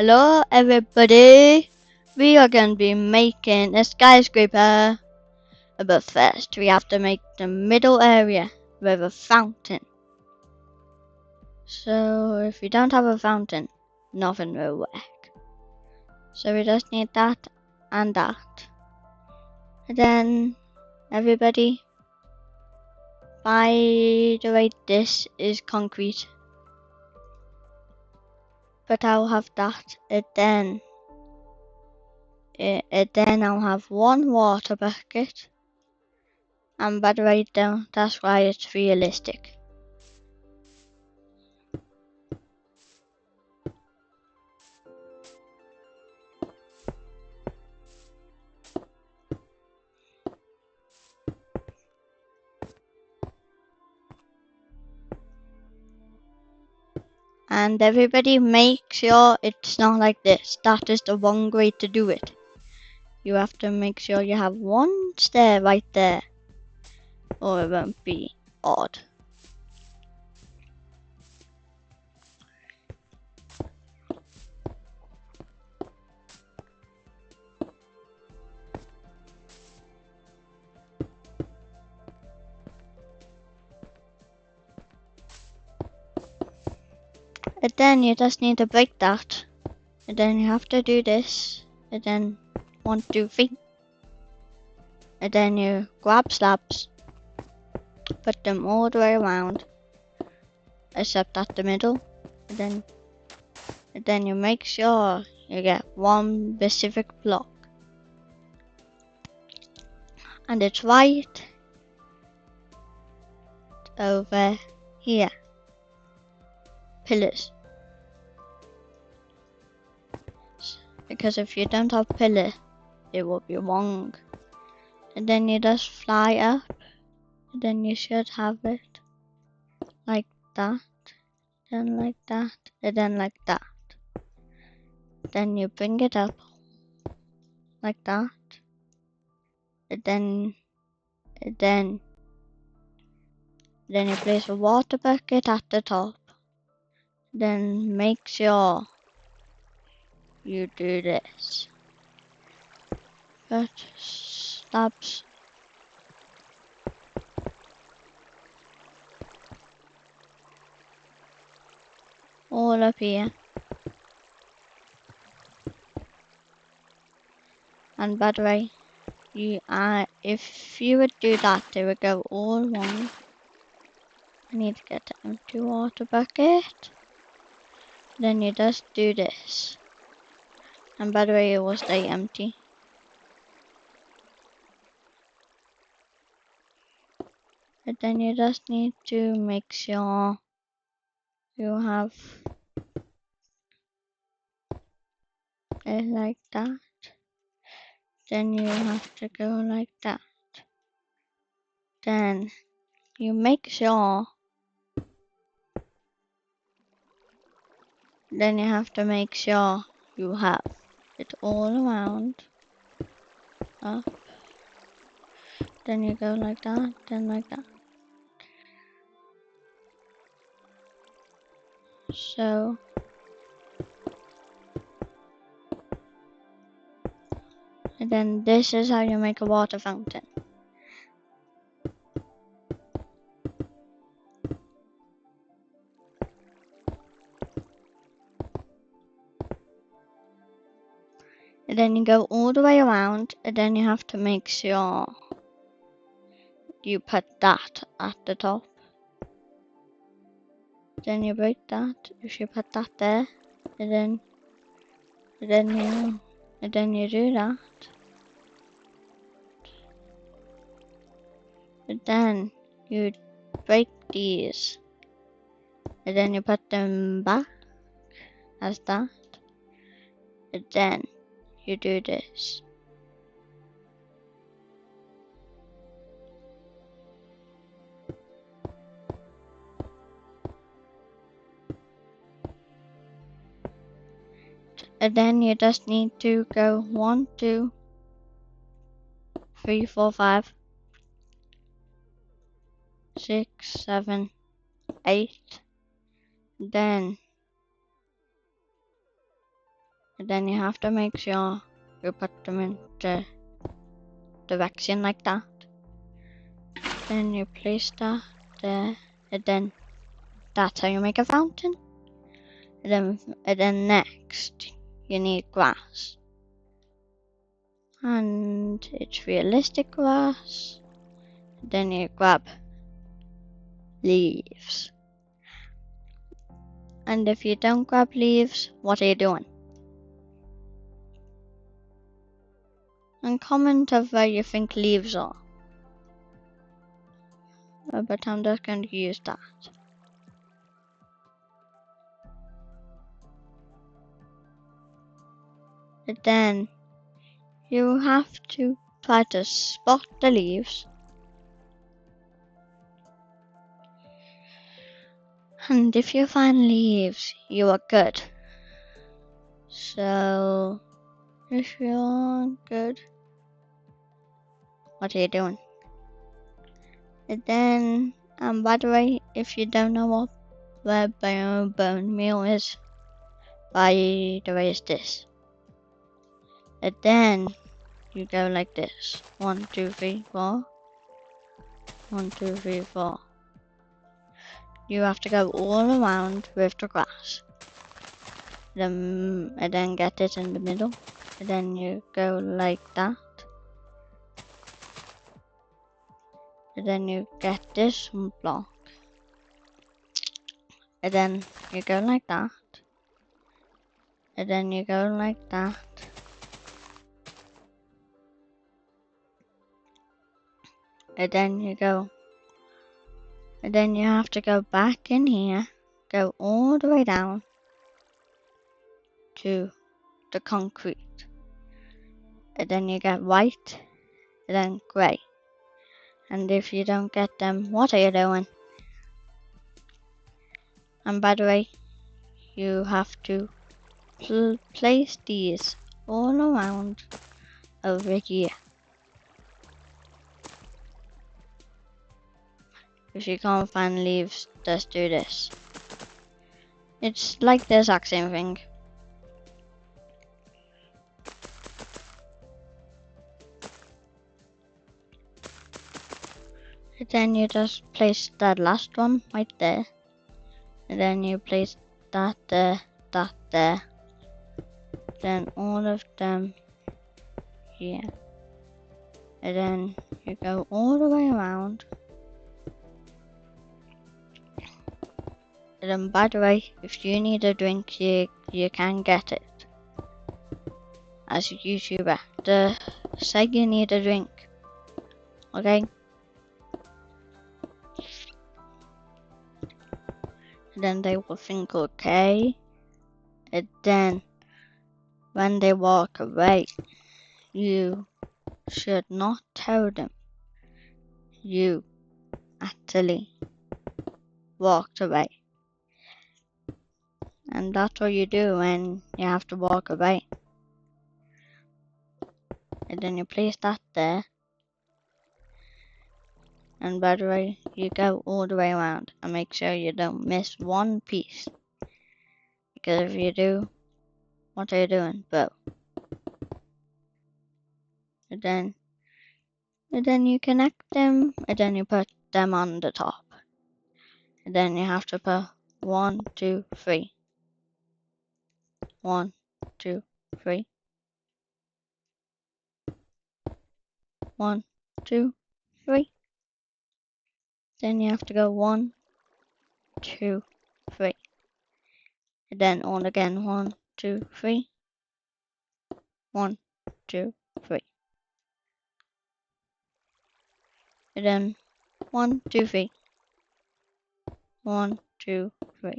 Hello everybody, we are going to be making a skyscraper, but first we have to make the middle area with a fountain. So if we don't have a fountain, nothing will work. So we just need that and that. And then everybody, by the way, this is concrete, but I'll have that, and then I'll have one water bucket. And by the way, that's why it's realistic. And everybody make sure it's not like this. That is the wrong way to do it. You have to make sure you have one stair right there, or it won't be odd. And then you just need to break that. And then you have to do this. And then 1, 2, 3. And then you grab slabs, put them all the way around, except at the middle. And then you make sure you get one specific block. And it's right over here. Pillars. Because if you don't have pillar, it will be wrong. And then you just fly up. And then you should have it like that. Then like that. And then like that. Then you bring it up like that. And then you place a water bucket at the top. Then make sure you do this. Put slabs all up here. And by the way, if you would do that, they would go all wrong. I need to get an empty water bucket. Then you just do this. And by the way, it will stay empty. And then you just need to make sure you have it like that. Then you have to go like that. Then you make sure. Then you have to make sure you have it all around. Up. Then you go like that, then like that. So and then this is how you make a water fountain. And then you go all the way around, and then you have to make sure you put that at the top. Then you break that, if you put that there, and then you do that. And then you break these, and then you put them back as that, and then you do this. And then you just need to go 1, 2, 3, 4, 5, 6, 7, 8. Then And then you have to make sure you put them into direction like that. Then you place that there, and then that's how you make a fountain. And then next you need grass, and it's realistic grass. Then you grab leaves, and if you don't grab leaves, what are you doing? And comment of where you think leaves are. But I'm just going to use that. And then you have to try to spot the leaves. And if you find leaves, you are good. So, if you're good, what are you doing? And then, by the way, if you don't know what bone meal is, by the way, it's this. And then you go like this: 1, 2, 3, 4. 1, 2, 3, 4. You have to go all around with the grass. And then get it in the middle. And then you go like that. And then you get this block. And then you go like that. And then you go like that. And then you go. And then you have to go back in here. Go all the way down to the concrete. And then you get white. And then grey. And if you don't get them, what are you doing? And by the way, you have to place these all around over here. If you can't find leaves, just do this. It's like the exact same thing. And then you just place that last one right there. And then you place that there, that there. Then all of them here. And then you go all the way around. And then by the way, if you need a drink, you can get it. As a YouTuber, just say you need a drink. Okay? And then they will think okay. And then when they walk away, you should not tell them you actually walked away. And that's what you do when you have to walk away. And then you place that there. And by the way, you go all the way around and make sure you don't miss one piece. Because if you do, what are you doing? Bow. And then you connect them, and then you put them on the top. And then you have to put 1, 2, 3. 1, 2, 3. 1, 2, 3. Then you have to go 1, 2, 3. And then all again 1, 2, 3. 1, 2, 3. And then 1, 2, 3. 1, 2, 3.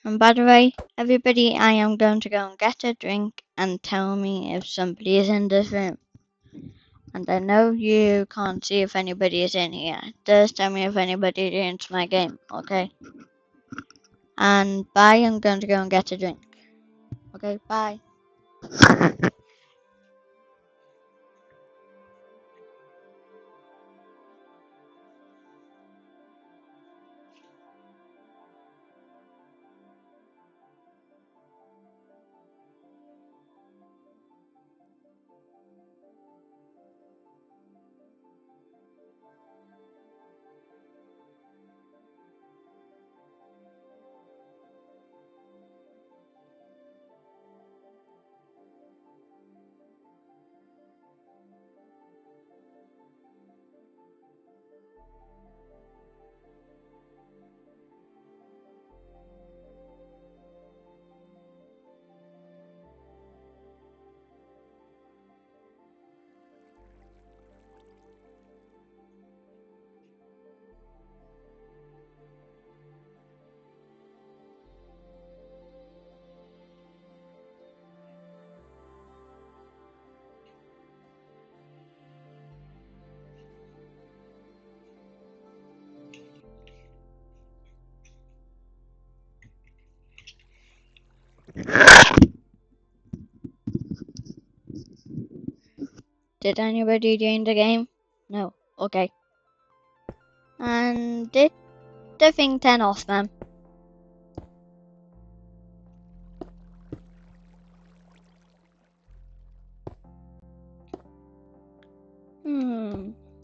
And by the way, everybody, I am going to go and get a drink and tell me if somebody is in this room. And I know you can't see if anybody is in here. Just tell me if anybody joins my game, okay? And bye, I'm going to go and get a drink. Okay, bye. Did anybody join the game? No. Okay. And did the thing turn off, ma'am?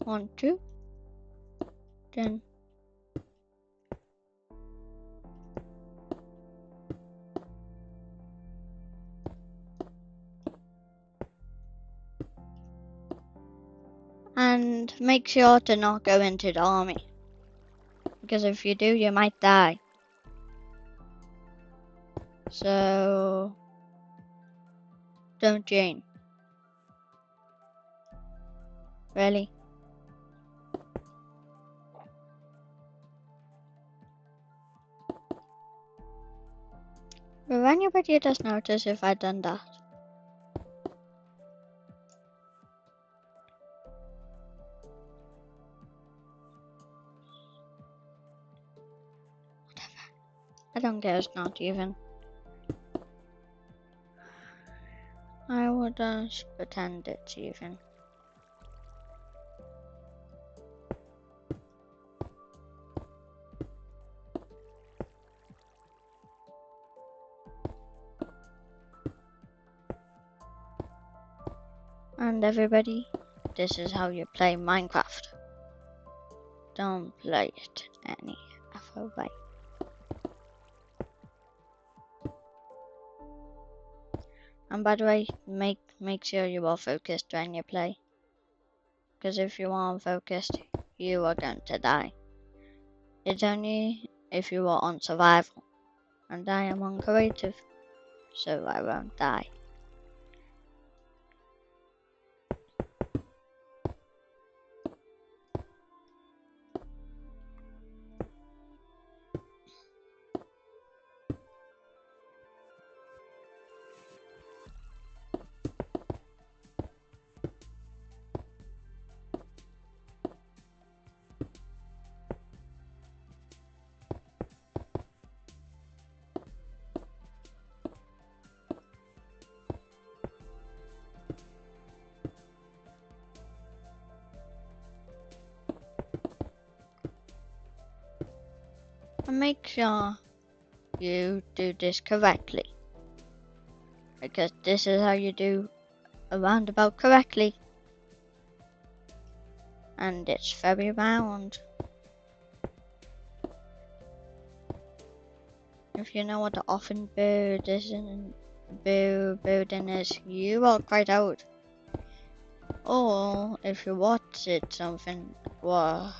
Want to? Then. And make sure to not go into the army. Because if you do, you might die. So, don't join. Really? Will anybody just notice if I'd done that? I don't care, it's not even. I will just pretend it's even. And everybody, this is how you play Minecraft. Don't play it any other way. And by the way, make sure you are focused when you play. Because if you aren't focused, you are going to die. It's only if you are on survival. And I am on creative, so I won't die. And make sure you do this correctly. Because this is how you do a roundabout correctly. And it's very round. If you know what the often bird is and building is, you are quite old. Or if you watch it something what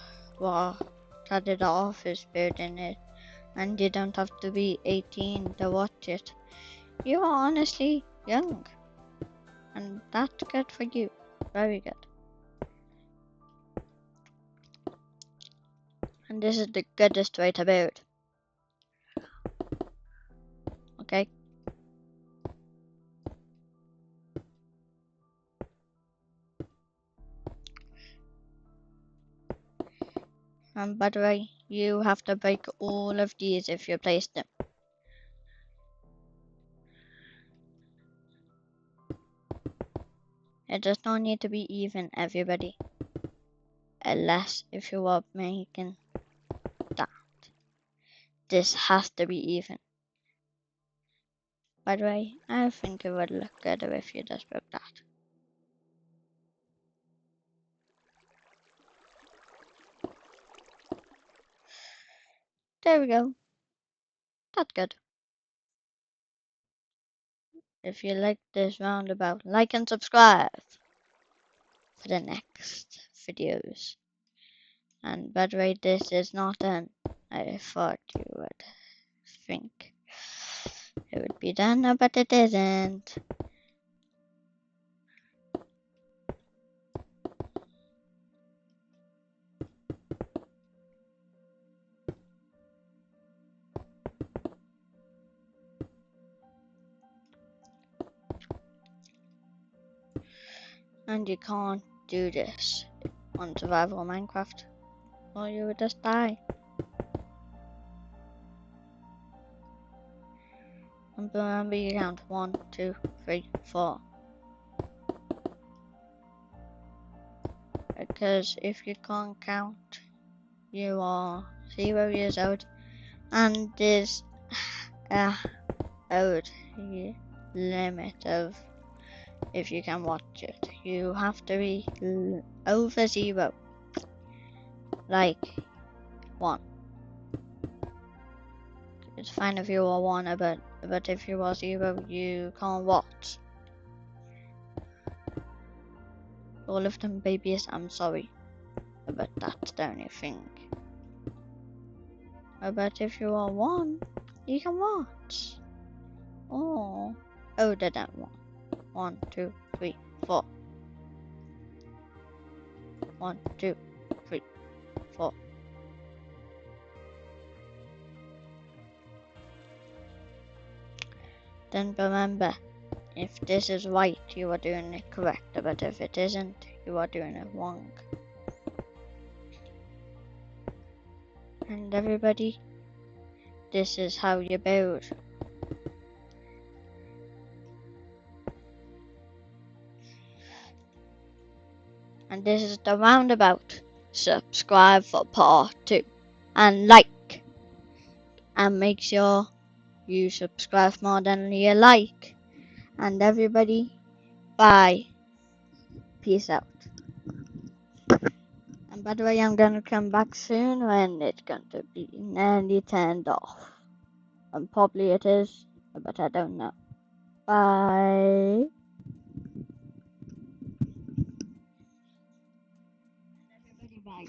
started the office building it and you don't have to be 18 to watch it. You are honestly young. And that's good for you. Very good. And this is the goodest way to build. Okay? And by the way, you have to break all of these if you place them. It does not need to be even, everybody. Unless if you are making that. This has to be even. By the way, I think it would look better if you just broke that. There we go. That's good. If you like this roundabout, like and subscribe for the next videos. And by the way, this is not done. I thought you would think it would be done, but it isn't. And you can't do this on survival Minecraft, or you would just die. And remember, you count 1, 2, 3, 4. Because if you can't count, you are 0 years old, and there's a old limit of if you can watch it. You have to be over 0, like 1. It's fine if you are 1, but if you are 0, you can't watch. All of them babies, I'm sorry, but that's the only thing. But if you are 1, you can watch. Oh, older than 1. 1, 2, 3, 4. 1, 2, 3, 4. Then remember, if this is right, you are doing it correct, but if it isn't, you are doing it wrong. And everybody, this is how you build. And this is the roundabout. Subscribe for part 2. And like. And make sure you subscribe more than you like. And everybody, bye. Peace out. And by the way, I'm gonna come back soon when it's going to be nearly turned off. And probably it is, but I don't know. Bye. Everybody, bye.